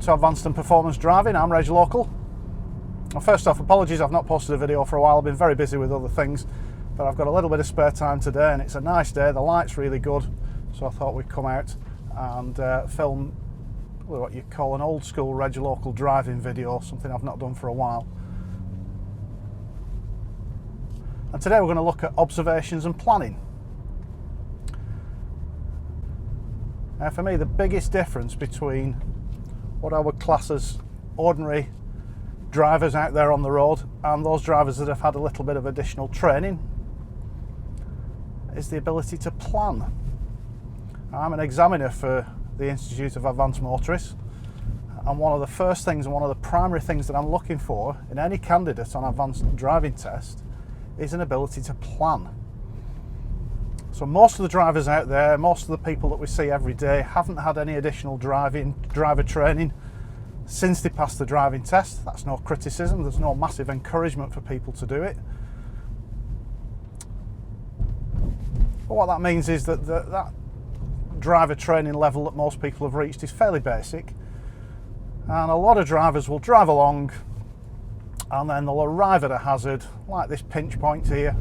to Advanced and Performance Driving. I'm Reg Local. Well, first off, apologies I've not posted a video for a while. I've been very busy with other things, but I've got a little bit of spare time today and it's a nice day. The light's really good, so I thought we'd come out and film what you call an old school Reg Local driving video, something I've not done for a while. And today we're going to look at observations and planning. Now for me, the biggest difference between what I would class as ordinary drivers out there on the road and those drivers that have had a little bit of additional training is the ability to plan. I'm an examiner for the Institute of Advanced Motorists, and one of the first things and one of the primary things that I'm looking for in any candidate on advanced driving test is an ability to plan. So most of the drivers out there, most of the people that we see every day haven't had any additional driver training since they passed the driving test. That's no criticism, there's no massive encouragement for people to do it. But what that means is that that driver training level that most people have reached is fairly basic, and a lot of drivers will drive along and then they'll arrive at a hazard like this pinch point here,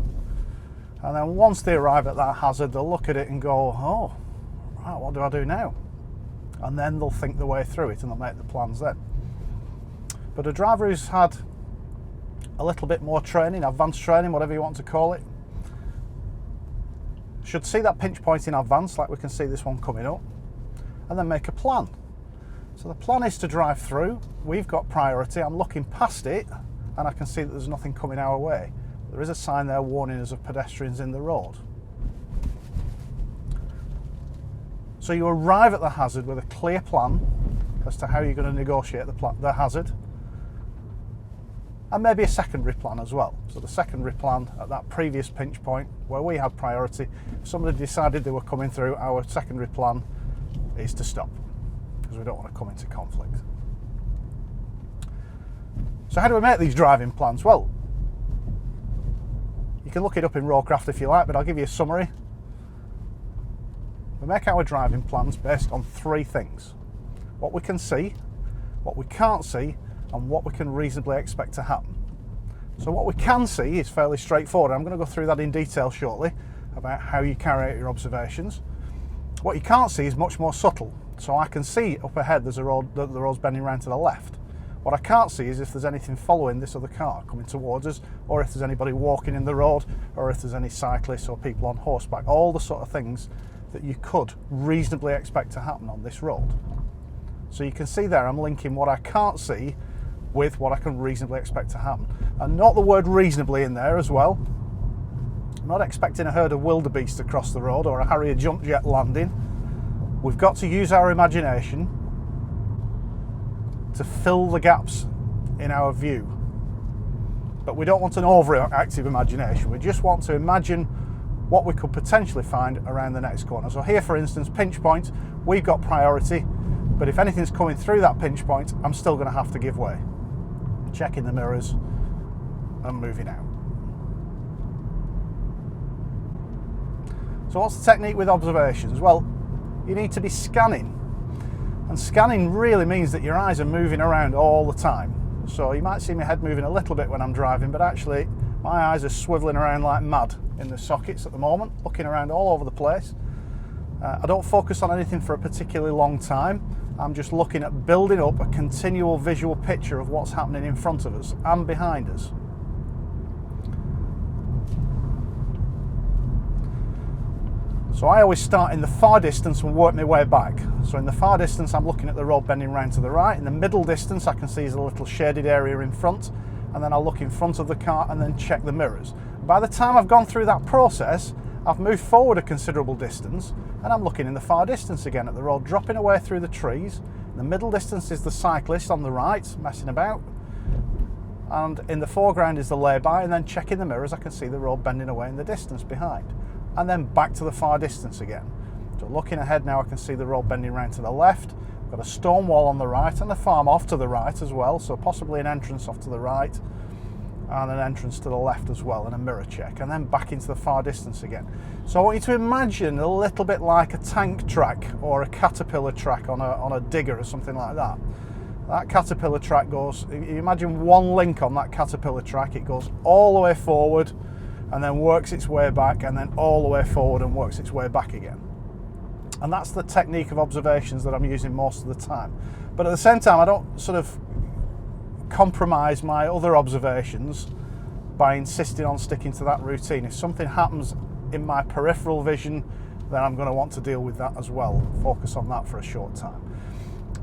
and then once they arrive at that hazard they'll look at it and go, oh right, what do I do now? And then they'll think their way through it and they'll make the plans then. But a driver who's had a little bit more training, advanced training, whatever you want to call it, should see that pinch point in advance, like we can see this one coming up, and then make a plan. So the plan is to drive through. We've got priority. I'm looking past it and I can see that there's nothing coming our way. There is a sign there warning us of pedestrians in the road. So you arrive at the hazard with a clear plan as to how you're going to negotiate the hazard, and maybe a secondary plan as well. So the secondary plan at that previous pinch point where we had priority, if somebody decided they were coming through, our secondary plan is to stop, because we don't want to come into conflict. So how do we make these driving plans? Well, you can look it up in Roadcraft if you like, but I'll give you a summary. We make our driving plans based on three things: what we can see, what we can't see, and what we can reasonably expect to happen. So what we can see is fairly straightforward. I'm going to go through that in detail shortly about how you carry out your observations. What you can't see is much more subtle. So I can see up ahead there's a road, the road's bending round to the left. What I can't see is if there's anything following this other car coming towards us, or if there's anybody walking in the road, or if there's any cyclists or people on horseback, all the sort of things that you could reasonably expect to happen on this road. So you can see there I'm linking what I can't see with what I can reasonably expect to happen. And note the word reasonably in there as well. I'm not expecting a herd of wildebeest across the road or a Harrier jump jet landing. We've got to use our imagination to fill the gaps in our view. But we don't want an overactive imagination. We just want to imagine what we could potentially find around the next corner. So here, for instance, pinch point, we've got priority, but if anything's coming through that pinch point, I'm still going to have to give way. Checking the mirrors and moving out. So what's the technique with observations? Well, you need to be scanning. And scanning really means that your eyes are moving around all the time. So you might see my head moving a little bit when I'm driving, but actually my eyes are swiveling around like mad in the sockets at the moment, looking around all over the place. I don't focus on anything for a particularly long time. I'm just looking at building up a continual visual picture of what's happening in front of us and behind us. So I always start in the far distance and work my way back. So in the far distance I'm looking at the road bending round to the right. In the middle distance I can see there's a little shaded area in front, and then I'll look in front of the car and then check the mirrors. By the time I've gone through that process, I've moved forward a considerable distance and I'm looking in the far distance again at the road dropping away through the trees. In the middle distance is the cyclist on the right messing about, and in the foreground is the lay-by, and then checking the mirrors I can see the road bending away in the distance behind, and then back to the far distance again. So looking ahead now I can see the road bending round to the left, got a stone wall on the right and a farm off to the right as well, so possibly an entrance off to the right and an entrance to the left as well, and a mirror check, and then back into the far distance again. So I want you to imagine a little bit like a tank track or a caterpillar track on a digger or something like that. That caterpillar track goes, you imagine one link on that caterpillar track, it goes all the way forward and then works its way back, and then all the way forward and works its way back again. And that's the technique of observations that I'm using most of the time. But at the same time, I don't sort of compromise my other observations by insisting on sticking to that routine. If something happens in my peripheral vision, then I'm going to want to deal with that as well, focus on that for a short time.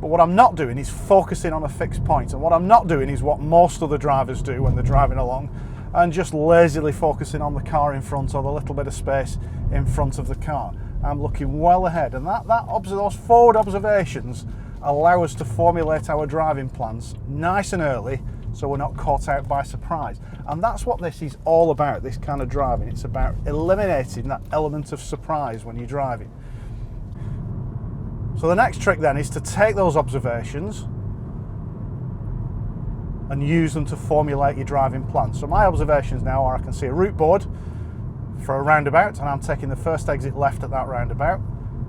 But what I'm not doing is focusing on a fixed point, and what I'm not doing is what most other drivers do when they're driving along, and just lazily focusing on the car in front or the little bit of space in front of the car. I'm looking well ahead, and those forward observations allow us to formulate our driving plans nice and early, so we're not caught out by surprise. And that's what this is all about, this kind of driving. It's about eliminating that element of surprise when you're driving. So the next trick then is to take those observations and use them to formulate your driving plan. So my observations now are I can see a route board for a roundabout, and I'm taking the first exit left at that roundabout.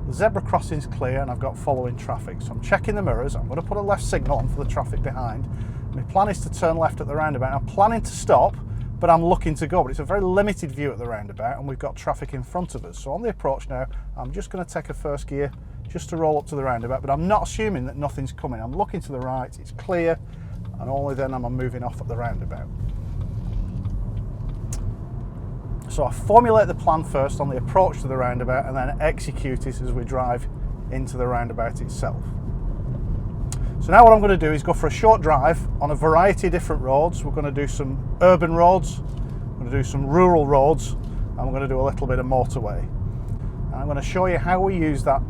The zebra crossing's clear and I've got following traffic. So I'm checking the mirrors, I'm going to put a left signal on for the traffic behind. My plan is to turn left at the roundabout. I'm planning to stop, but I'm looking to go. But it's a very limited view at the roundabout and we've got traffic in front of us. So on the approach now, I'm just going to take a first gear just to roll up to the roundabout, but I'm not assuming that nothing's coming. I'm looking to the right, it's clear, and only then am I moving off at the roundabout. So I formulate the plan first on the approach to the roundabout and then execute it as we drive into the roundabout itself. So now what I'm going to do is go for a short drive on a variety of different roads. We're going to do some urban roads, we're going to do some rural roads, and we're going to do a little bit of motorway. And I'm going to show you how we use that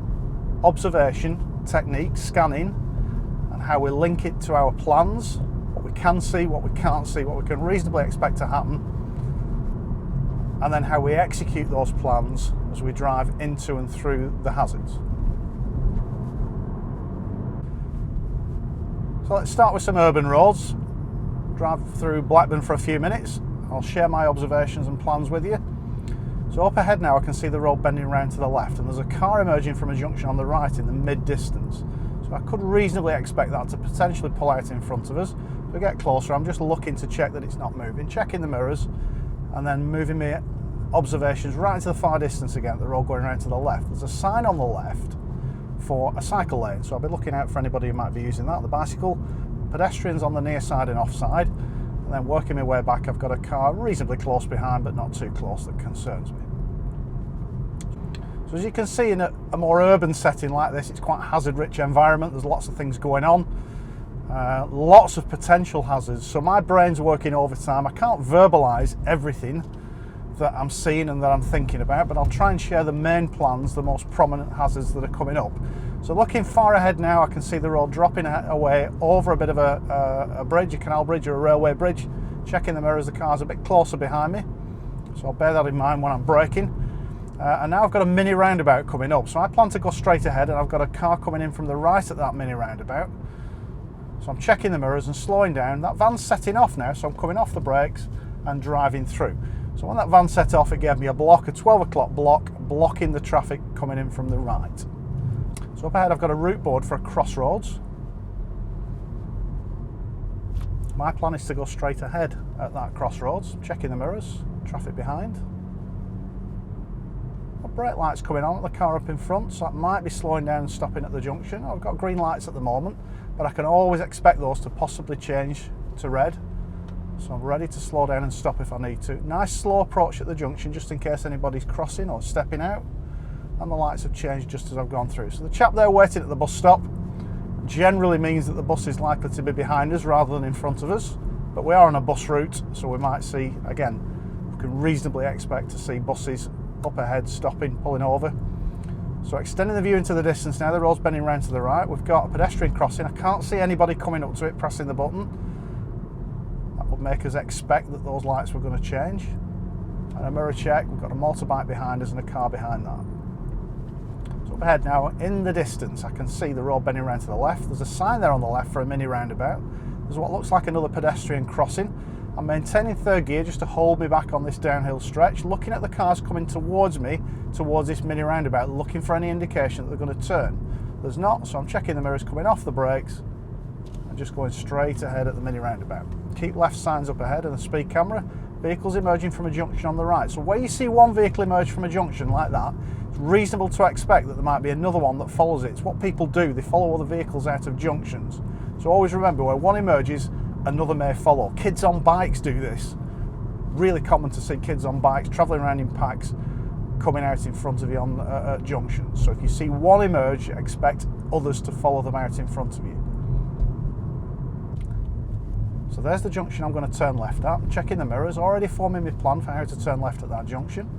observation technique, scanning, and how we link it to our plans, what we can see, what we can't see, what we can reasonably expect to happen, and then how we execute those plans as we drive into and through the hazards. So let's start with some urban roads. Drive through Blackburn for a few minutes. I'll share my observations and plans with you. So up ahead now I can see the road bending round to the left, and there's a car emerging from a junction on the right in the mid-distance. So I could reasonably expect that to potentially pull out in front of us. As we get closer, I'm just looking to check that it's not moving, checking the mirrors, and then moving my observations right into the far distance again, the road going around to the left. There's a sign on the left for a cycle lane, so I'll be looking out for anybody who might be using that. The bicycle, pedestrians on the near side and offside, and then working my way back I've got a car reasonably close behind but not too close that concerns me. So as you can see, in a more urban setting like this, it's quite a hazard rich environment. There's lots of things going on, lots of potential hazards, so my brain's working overtime. I can't verbalise everything that I'm seeing and that I'm thinking about, but I'll try and share the main plans, the most prominent hazards that are coming up. So looking far ahead now, I can see the road dropping away over a bit of a bridge, a canal bridge or a railway bridge. Checking the mirrors, the car's a bit closer behind me, so I'll bear that in mind when I'm braking. And now I've got a mini roundabout coming up, so I plan to go straight ahead, and I've got a car coming in from the right at that mini roundabout. So I'm checking the mirrors and slowing down. That van's setting off now, so I'm coming off the brakes and driving through. So when that van set off, it gave me a block, a 12 o'clock block, blocking the traffic coming in from the right. So up ahead I've got a route board for a crossroads. My plan is to go straight ahead at that crossroads, checking the mirrors, traffic behind. My brake light's coming on at the car up in front, so that might be slowing down and stopping at the junction. I've got green lights at the moment, but I can always expect those to possibly change to red. So I'm ready to slow down and stop if I need to. Nice slow approach at the junction just in case anybody's crossing or stepping out. And the lights have changed just as I've gone through. So the chap there waiting at the bus stop generally means that the bus is likely to be behind us rather than in front of us. But we are on a bus route, so we might see, again, we can reasonably expect to see buses up ahead stopping, pulling over. So extending the view into the distance now, the road's bending round to the right. We've got a pedestrian crossing. I can't see anybody coming up to it, pressing the button. That would make us expect that those lights were going to change. And a mirror check, we've got a motorbike behind us and a car behind that. So up ahead now, in the distance, I can see the road bending round to the left. There's a sign there on the left for a mini roundabout. There's what looks like another pedestrian crossing. I'm maintaining third gear just to hold me back on this downhill stretch, looking at the cars coming towards me, towards this mini roundabout, looking for any indication that they're going to turn. There's not, so I'm checking the mirrors, coming off the brakes and just going straight ahead at the mini roundabout. Keep left signs up ahead and the speed camera. Vehicles emerging from a junction on the right. So where you see one vehicle emerge from a junction like that, it's reasonable to expect that there might be another one that follows it. It's what people do. They follow other vehicles out of junctions. So always remember, where one emerges, another may follow. Kids on bikes do this. Really common to see kids on bikes travelling around in packs, coming out in front of you on at junctions. So if you see one emerge, expect others to follow them out in front of you. So there's the junction I'm going to turn left at. Checking the mirrors, already forming my plan for how to turn left at that junction.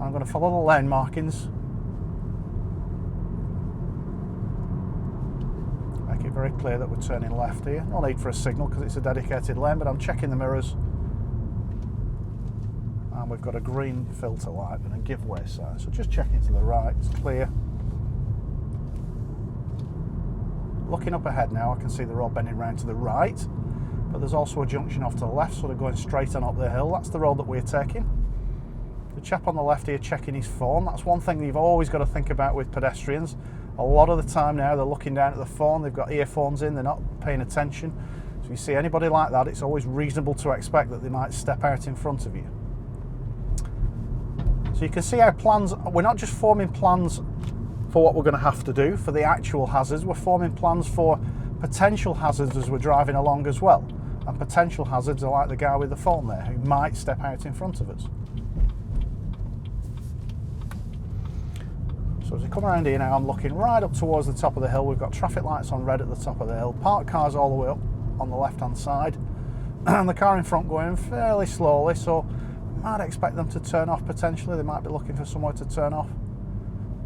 I'm going to follow the lane markings. Make it very clear that we're turning left here. No need for a signal because it's a dedicated lane, but I'm checking the mirrors. And we've got a green filter light and a give way sign. So just checking to the right, it's clear. Looking up ahead now, I can see the road bending round to the right, but there's also a junction off to the left, sort of going straight on up the hill. That's the road that we're taking. The chap on the left here checking his phone. That's one thing that you've always got to think about with pedestrians. A lot of the time now, they're looking down at the phone, they've got earphones in, they're not paying attention. So if you see anybody like that, it's always reasonable to expect that they might step out in front of you. So you can see our plans, we're not just forming plans for what we're going to have to do for the actual hazards, we're forming plans for potential hazards as we're driving along as well. And potential hazards are like the guy with the phone there who might step out in front of us. So as we come around here now, I'm looking right up towards the top of the hill. We've got traffic lights on red at the top of the hill, parked cars all the way up on the left hand side, and the car in front going fairly slowly, so I might expect them to turn off potentially. They might be looking for somewhere to turn off.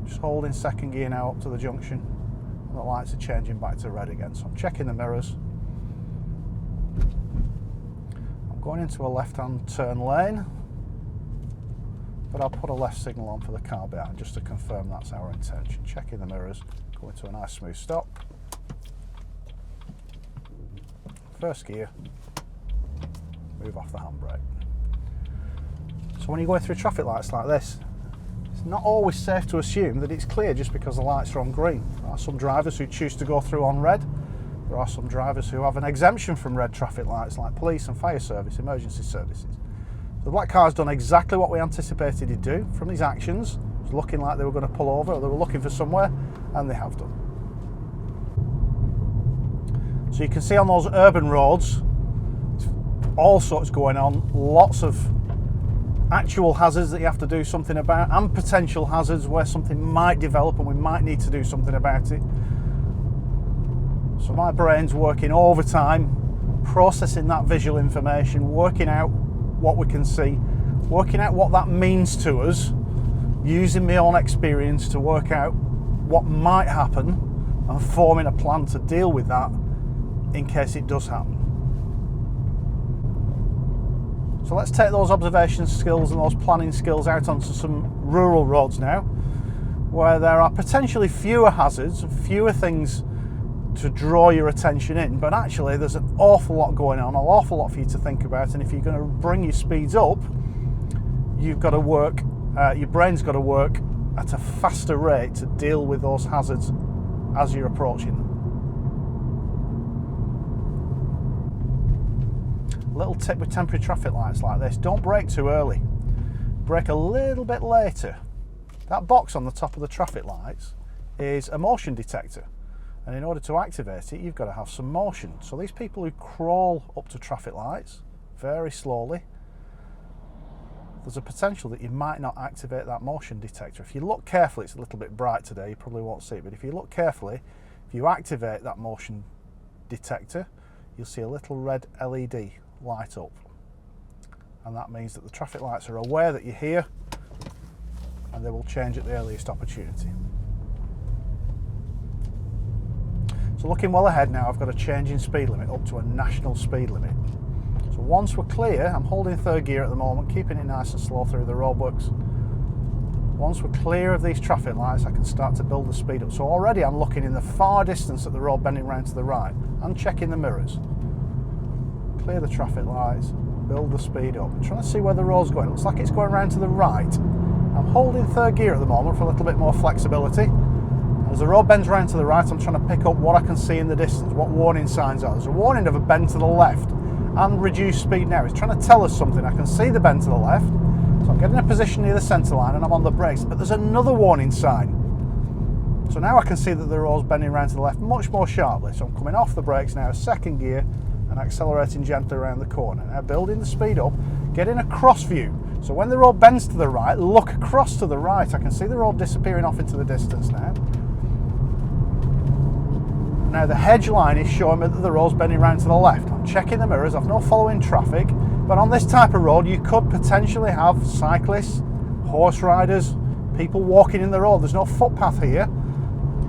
Just holding second gear now up to the junction, and the lights are changing back to red again. So I'm checking the mirrors. I'm going into a left-hand turn lane, but I'll put a left signal on for the car behind just to confirm that's our intention. Checking the mirrors, going to a nice smooth stop. First gear, move off the handbrake. So when you're going through traffic lights like this, it's not always safe to assume that it's clear just because the lights are on green. There are some drivers who choose to go through on red. There are some drivers who have an exemption from red traffic lights, like police and fire service, emergency services. The black car's done exactly what we anticipated he'd do from his actions. It was looking like they were going to pull over, or they were looking for somewhere, and they have done. So you can see on those urban roads, all sorts going on, lots of actual hazards that you have to do something about, and potential hazards where something might develop and we might need to do something about it. So my brain's working overtime, processing that visual information, working out what we can see, working out what that means to us, using my own experience to work out what might happen and forming a plan to deal with that in case it does happen. So let's take those observation skills and those planning skills out onto some rural roads now, where there are potentially fewer hazards and fewer things to draw your attention in, but actually there's an awful lot going on, an awful lot for you to think about, and if you're going to bring your speeds up, you've got to work, your brain's got to work at a faster rate to deal with those hazards as you're approaching them. Little tip with temporary traffic lights like this, don't brake too early, brake a little bit later. That box on the top of the traffic lights is a motion detector, and in order to activate it you've got to have some motion. So these people who crawl up to traffic lights very slowly, there's a potential that you might not activate that motion detector. If you look carefully, it's a little bit bright today, you probably won't see it, but if you look carefully, if you activate that motion detector, you'll see a little red LED light up, and that means that the traffic lights are aware that you're here and they will change at the earliest opportunity. So looking well ahead now, I've got a change in speed limit up to a national speed limit. So once we're clear, I'm holding third gear at the moment, keeping it nice and slow through the roadworks. Once we're clear of these traffic lights, I can start to build the speed up. So already I'm looking in the far distance at the road bending round to the right and checking the mirrors. Clear the traffic lights, build the speed up. I'm trying to see where the road's going. It looks like it's going round to the right. I'm holding third gear at the moment for a little bit more flexibility. And As the road bends round to the right, I'm trying to pick up what I can see in the distance, what warning signs are. There's a warning of a bend to the left and reduced speed now. It's trying to tell us something. I can see the bend to the left, so I'm getting a position near the centre line and I'm on the brakes, but there's another warning sign. So now I can see that the road's bending round to the left much more sharply. So I'm coming off the brakes now, second gear, and accelerating gently around the corner. Now building the speed up, getting a cross view. So when the road bends to the right, look across to the right. I can see the road disappearing off into the distance now. Now the hedge line is showing me that the road's bending round to the left. I'm checking the mirrors, I've no following traffic, but on this type of road you could potentially have cyclists, horse riders, people walking in the road. There's no footpath here.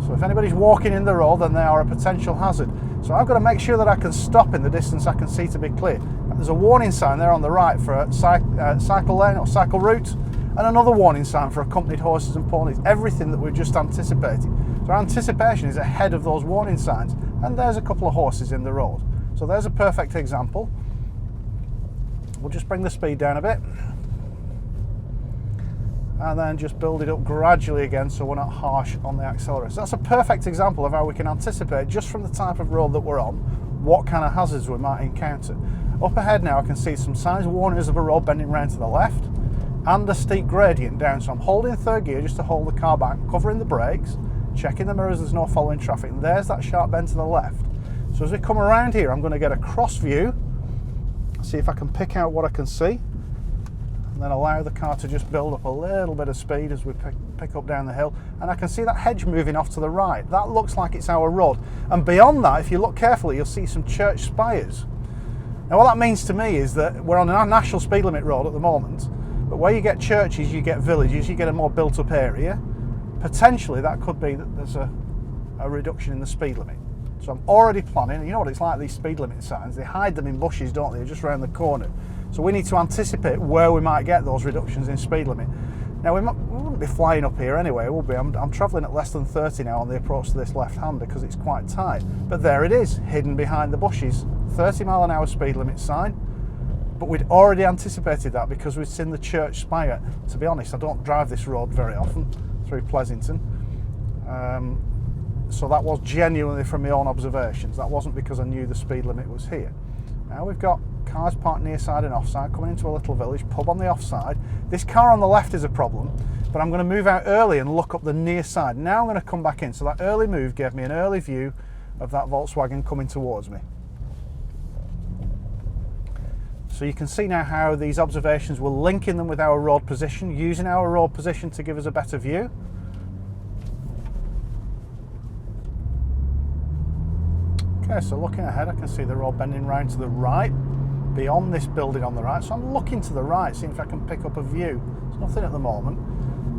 So if anybody's walking in the road, then they are a potential hazard. So I've got to make sure that I can stop in the distance I can see to be clear. There's a warning sign there on the right for a cycle lane or cycle route, and another warning sign for accompanied horses and ponies. Everything that we've just anticipated. So our anticipation is ahead of those warning signs, and there's a couple of horses in the road. So there's a perfect example. We'll just bring the speed down a bit, and then just build it up gradually again so we're not harsh on the accelerator. So that's a perfect example of how we can anticipate, just from the type of road that we're on, what kind of hazards we might encounter. Up ahead now I can see some signs warning us of a road bending round to the left and a steep gradient down. So I'm holding third gear just to hold the car back, covering the brakes, checking the mirrors, there's no following traffic, and there's that sharp bend to the left. So as we come around here, I'm going to get a cross view, see if I can pick out what I can see, and then allow the car to just build up a little bit of speed as we pick up down the hill. And I can see that hedge moving off to the right. That looks like it's our road. And beyond that, if you look carefully, you'll see some church spires. Now what that means to me is that we're on a national speed limit road at the moment, but where you get churches, you get villages, you get a more built up area. Potentially that could be that there's a reduction in the speed limit. So I'm already planning, and you know what it's like, these speed limit signs, they hide them in bushes, don't they, just around the corner. So we need to anticipate where we might get those reductions in speed limit. Now we wouldn't be flying up here anyway, would we? I'm travelling at less than 30 now on the approach to this left-hander because it's quite tight. But there it is, hidden behind the bushes, 30 mile an hour speed limit sign. But we'd already anticipated that because we'd seen the church spire. To be honest, I don't drive this road very often through Pleasanton. So that was genuinely from my own observations. That wasn't because I knew the speed limit was here. Now we've got cars parked near side and offside, coming into a little village, pub on the offside. This car on the left is a problem, but I'm going to move out early and look up the near side. Now I'm going to come back in. So that early move gave me an early view of that Volkswagen coming towards me. So you can see now how these observations, we're linking them with our road position, using our road position to give us a better view. Okay, so looking ahead, I can see the road bending round to the right, beyond this building on the right. So I'm looking to the right, seeing if I can pick up a view. There's nothing at the moment.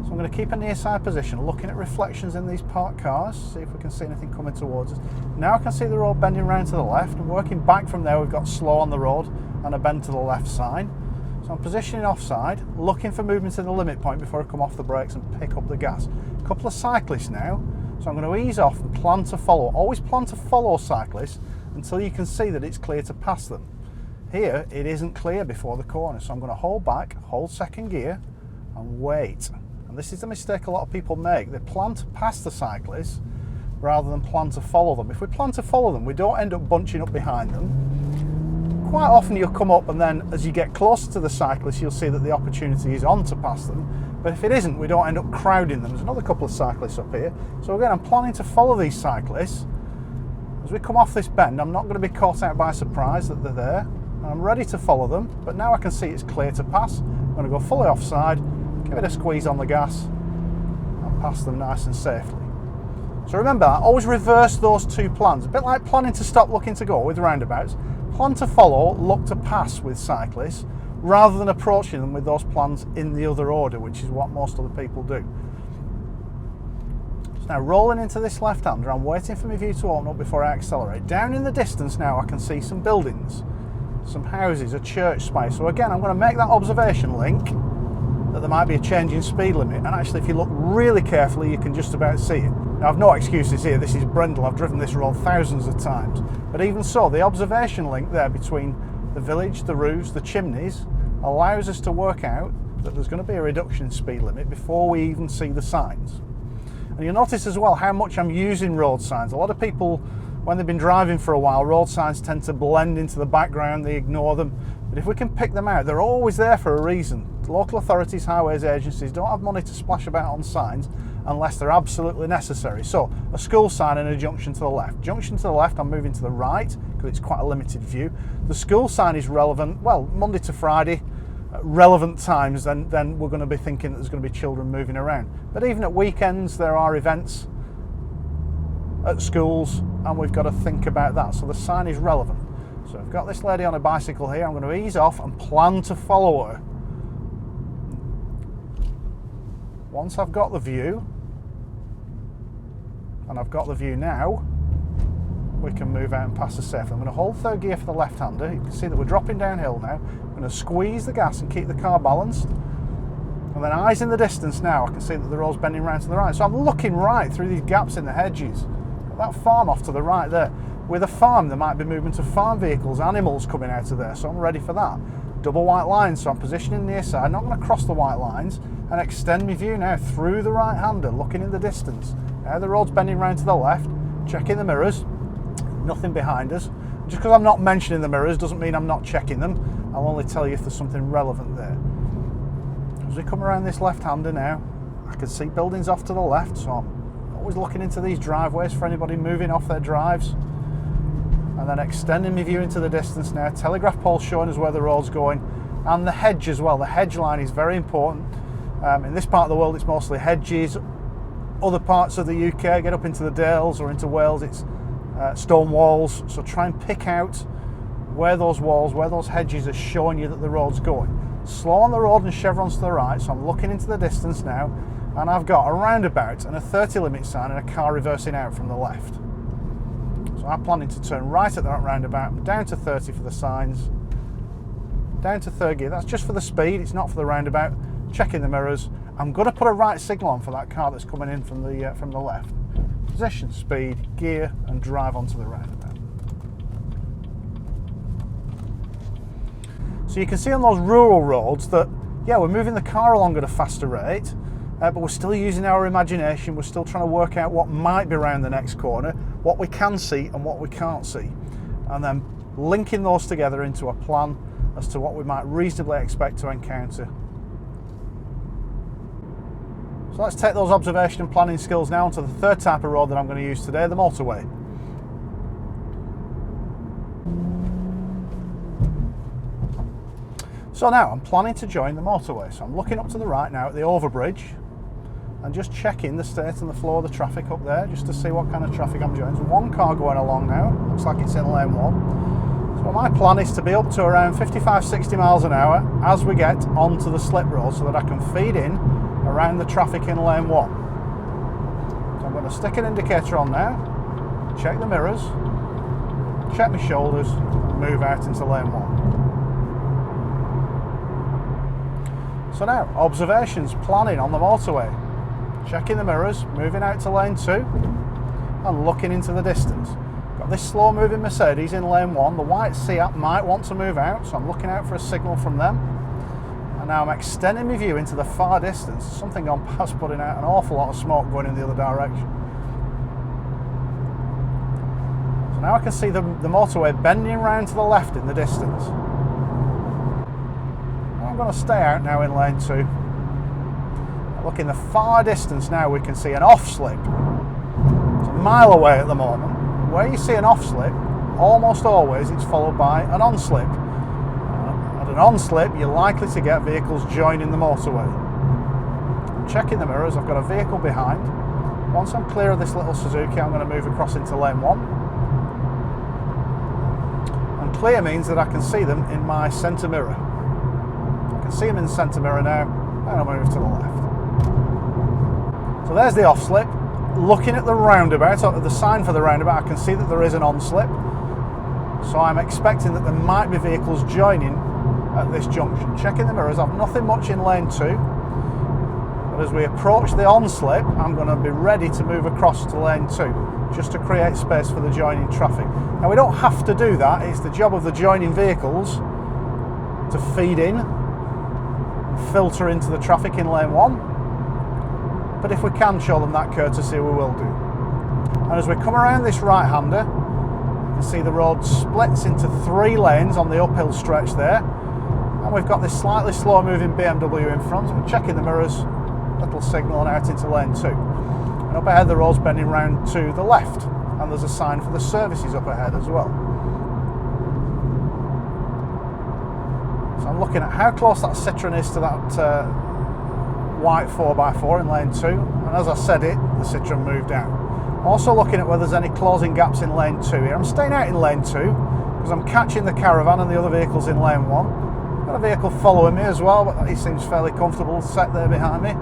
So I'm going to keep a near side position, looking at reflections in these parked cars, see if we can see anything coming towards us. Now I can see the road bending round to the left, and working back from there, we've got slow on the road and a bend to the left sign. So I'm positioning offside, looking for movement in the limit point before I come off the brakes and pick up the gas. A couple of cyclists now. So I'm going to ease off and plan to follow. Always plan to follow cyclists until you can see that it's clear to pass them. Here, it isn't clear before the corner, so I'm going to hold back, hold second gear, and wait. And this is the mistake a lot of people make. They plan to pass the cyclists rather than plan to follow them. If we plan to follow them, we don't end up bunching up behind them. Quite often you'll come up, and then as you get closer to the cyclists, you'll see that the opportunity is on to pass them. But if it isn't, we don't end up crowding them. There's another couple of cyclists up here. So again, I'm planning to follow these cyclists. As we come off this bend, I'm not going to be caught out by surprise that they're there. And I'm ready to follow them, but now I can see it's clear to pass. I'm going to go fully offside, give it a squeeze on the gas, and pass them nice and safely. So remember, always reverse those two plans. A bit like planning to stop, looking to go with roundabouts. Plan to follow, look to pass with cyclists, rather than approaching them with those plans in the other order, which is what most other people do. So now rolling into this left-hander, I'm waiting for my view to open up before I accelerate. Down in the distance now I can see some buildings, some houses, a church spire. So again, I'm going to make that observation link that there might be a change in speed limit, and actually if you look really carefully you can just about see it. Now I've no excuses here, this is Brindle, I've driven this road thousands of times, but even so, the observation link there between the village, the roofs, the chimneys allows us to work out that there's going to be a reduction in speed limit before we even see the signs. And you'll notice as well how much I'm using road signs. A lot of people, when they've been driving for a while, road signs tend to blend into the background, they ignore them. But if we can pick them out, they're always there for a reason. Local authorities, highways agencies don't have money to splash about on signs unless they're absolutely necessary. So a school sign and a junction to the left. Junction to the left, I'm moving to the right because it's quite a limited view. The school sign is relevant, well, Monday to Friday, relevant times, then we're going to be thinking that there's going to be children moving around. But even at weekends, there are events at schools, and we've got to think about that. So the sign is relevant. So I've got this lady on a bicycle here. I'm going to ease off and plan to follow her. Once I've got the view, and I've got the view now, we can move out and pass her safely. I'm going to hold third gear for the left-hander. You can see that we're dropping downhill now. I'm going to squeeze the gas and keep the car balanced. And then eyes in the distance now, I can see that the road's bending round to the right. So I'm looking right through these gaps in the hedges. Got that farm off to the right there. With a farm, there might be movement of farm vehicles, animals coming out of there, so I'm ready for that. Double white lines, so I'm positioning near side, not going to cross the white lines, and extend my view now through the right-hander, looking in the distance. Now the road's bending round to the left, checking the mirrors, nothing behind us. Just because I'm not mentioning the mirrors doesn't mean I'm not checking them. I'll only tell you if there's something relevant there. As we come around this left-hander now, I can see buildings off to the left, so I'm always looking into these driveways for anybody moving off their drives. And then extending my view into the distance now, telegraph pole showing us where the road's going, and the hedge as well. The hedge line is very important. In this part of the world it's mostly hedges. Other parts of the UK, get up into the Dales or into Wales, it's stone walls. So try and pick out where those walls, where those hedges are showing you that the road's going. Slow on the road and chevrons to the right, so I'm looking into the distance now, and I've got a roundabout and a 30 limit sign and a car reversing out from the left. So I'm planning to turn right at that roundabout, down to 30 for the signs, down to third gear. That's just for the speed, it's not for the roundabout. Checking the mirrors. I'm going to put a right signal on for that car that's coming in from the left. Position, speed, gear, and drive onto the roundabout. So you can see on those rural roads that, yeah, we're moving the car along at a faster rate, but we're still using our imagination. We're still trying to work out what might be around the next corner, what we can see and what we can't see, and then linking those together into a plan as to what we might reasonably expect to encounter. So let's take those observation and planning skills now onto the third type of road that I'm going to use today, the motorway. So now I'm planning to join the motorway. So I'm looking up to the right now at the overbridge and just checking the state and the flow of the traffic up there just to see what kind of traffic I'm joining. There's one car going along now, looks like it's in lane 1. So my plan is to be up to around 55-60 miles an hour as we get onto the slip road so that I can feed in around the traffic in lane 1. So I'm going to stick an indicator on now, check the mirrors, check my shoulders, and move out into lane 1. So now, observations, planning on the motorway. Checking the mirrors, moving out to lane 2, and looking into the distance. Got this slow moving Mercedes in lane 1, the white Seat might want to move out, so I'm looking out for a signal from them. And now I'm extending my view into the far distance, something gone past putting out an awful lot of smoke going in the other direction. So now I can see the motorway bending round to the left in the distance. I'm going to stay out now in lane 2. Look in the far distance now, we can see an off-slip. It's a mile away at the moment. Where you see an off-slip, almost always it's followed by an on-slip. At an on-slip, you're likely to get vehicles joining the motorway. I'm checking the mirrors, I've got a vehicle behind. Once I'm clear of this little Suzuki, I'm going to move across into lane 1. And clear means that I can see them in my centre mirror. I can see them in the centre mirror now, and I'll move to the left. So there's the off-slip. Looking at the roundabout, or the sign for the roundabout, I can see that there is an on-slip. So I'm expecting that there might be vehicles joining at this junction. Checking the mirrors, I've nothing much in lane 2. But as we approach the on-slip, I'm going to be ready to move across to lane 2, just to create space for the joining traffic. Now we don't have to do that, it's the job of the joining vehicles to feed in, filter into the traffic in lane 1. but if we can show them that courtesy, we will do. And as we come around this right-hander, you can see the road splits into 3 lanes on the uphill stretch there, and we've got this slightly slow moving BMW in front. I'm checking the mirrors, little signal and out into lane 2. And up ahead the road's bending round to the left, and there's a sign for the services up ahead as well. So I'm looking at how close that Citroen is to that white 4x4 in lane 2, and as I said it, the Citroen moved out. Also looking at whether there's any closing gaps in lane 2 here. I'm staying out in lane 2 because I'm catching the caravan and the other vehicles in lane 1. Got a vehicle following me as well, but he seems fairly comfortable set there behind me.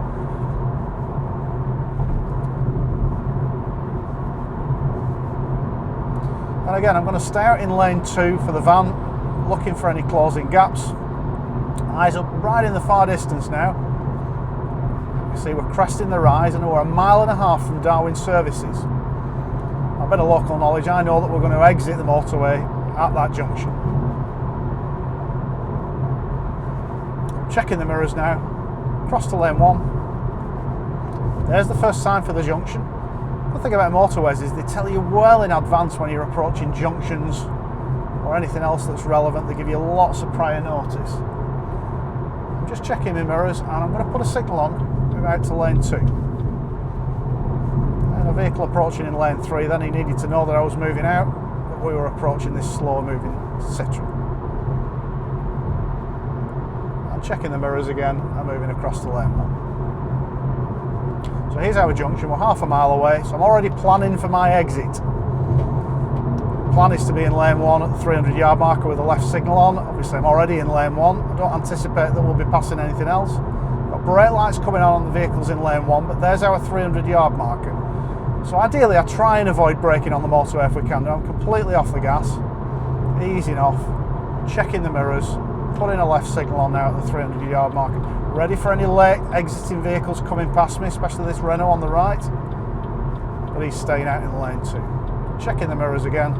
And again, I'm going to stay out in lane 2 for the van, looking for any closing gaps. Eyes up right in the far distance now. You see we're cresting the rise and we're 1.5 miles from Darwin Services. A bit of local knowledge, I know that we're going to exit the motorway at that junction. Checking the mirrors now, cross to lane 1. There's the first sign for the junction. The thing about motorways is they tell you well in advance when you're approaching junctions or anything else that's relevant. They give you lots of prior notice. I'm just checking my mirrors and I'm going to put a signal on, move out to lane 2. And a vehicle approaching in lane 3, then he needed to know that I was moving out, but we were approaching this slow moving Citroen. I'm checking the mirrors again and moving across to lane 1. So here's our junction, we're 1/2 mile away, so I'm already planning for my exit. The plan is to be in lane 1 at the 300-yard marker with the left signal on. Obviously I'm already in lane 1, I don't anticipate that we'll be passing anything else. Got brake lights coming on the vehicles in lane 1, but there's our 300-yard marker. So ideally I try and avoid braking on the motorway if we can. I'm completely off the gas, easing off, checking the mirrors, putting a left signal on now at the 300-yard marker. Ready for any late exiting vehicles coming past me, especially this Renault on the right. But he's staying out in lane 2. Checking the mirrors again.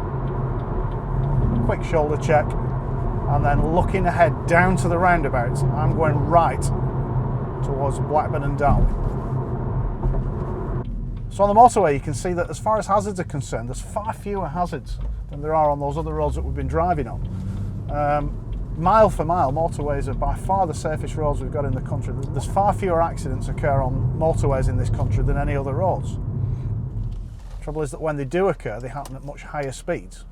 Quick shoulder check. And then looking ahead down to the roundabout. I'm going right towards Blackburn and Darwin. So on the motorway you can see that as far as hazards are concerned, there's far fewer hazards than there are on those other roads that we've been driving on. Mile for mile, motorways are by far the safest roads we've got in the country. There's far fewer accidents occur on motorways in this country than any other roads. The trouble is that when they do occur, they happen at much higher speeds.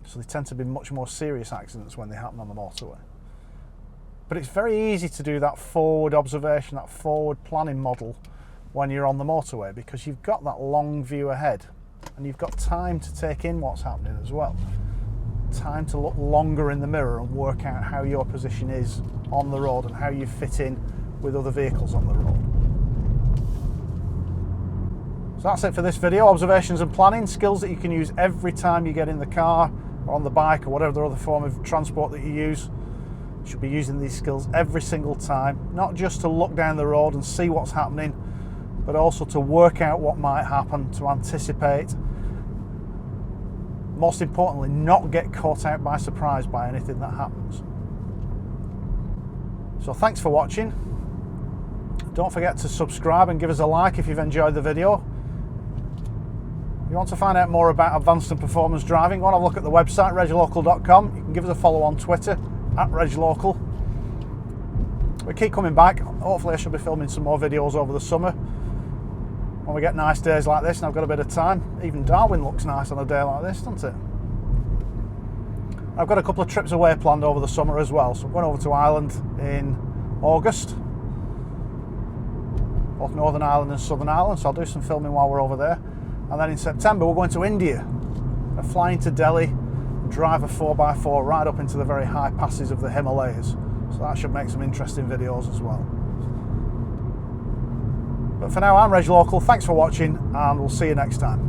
So they tend to be much more serious accidents when they happen on the motorway. But it's very easy to do that forward observation, that forward planning model when you're on the motorway, because you've got that long view ahead and you've got time to take in what's happening as well. Time to look longer in the mirror and work out how your position is on the road and how you fit in with other vehicles on the road. So that's it for this video. Observations and planning, skills that you can use every time you get in the car or on the bike or whatever other form of transport that you use. You should be using these skills every single time, not just to look down the road and see what's happening, but also to work out what might happen, to anticipate. Most importantly, not get caught out by surprise by anything that happens. So thanks for watching. Don't forget to subscribe and give us a like if you've enjoyed the video. If you want to find out more about advanced and performance driving, go and have a look at the website reglocal.com. You can give us a follow on Twitter @reglocal. We keep coming back. Hopefully I should be filming some more videos over the summer when we get nice days like this and I've got a bit of time. Even Darwin looks nice on a day like this, doesn't it? I've got a couple of trips away planned over the summer as well. So I'm going over to Ireland in August, both Northern Ireland and Southern Ireland, so I'll do some filming while we're over there. And then in September we're going to India. We're flying to Delhi, drive a 4x4 right up into the very high passes of the Himalayas. So that should make some interesting videos as well. But for now, I'm Reg Local. Thanks for watching, and we'll see you next time.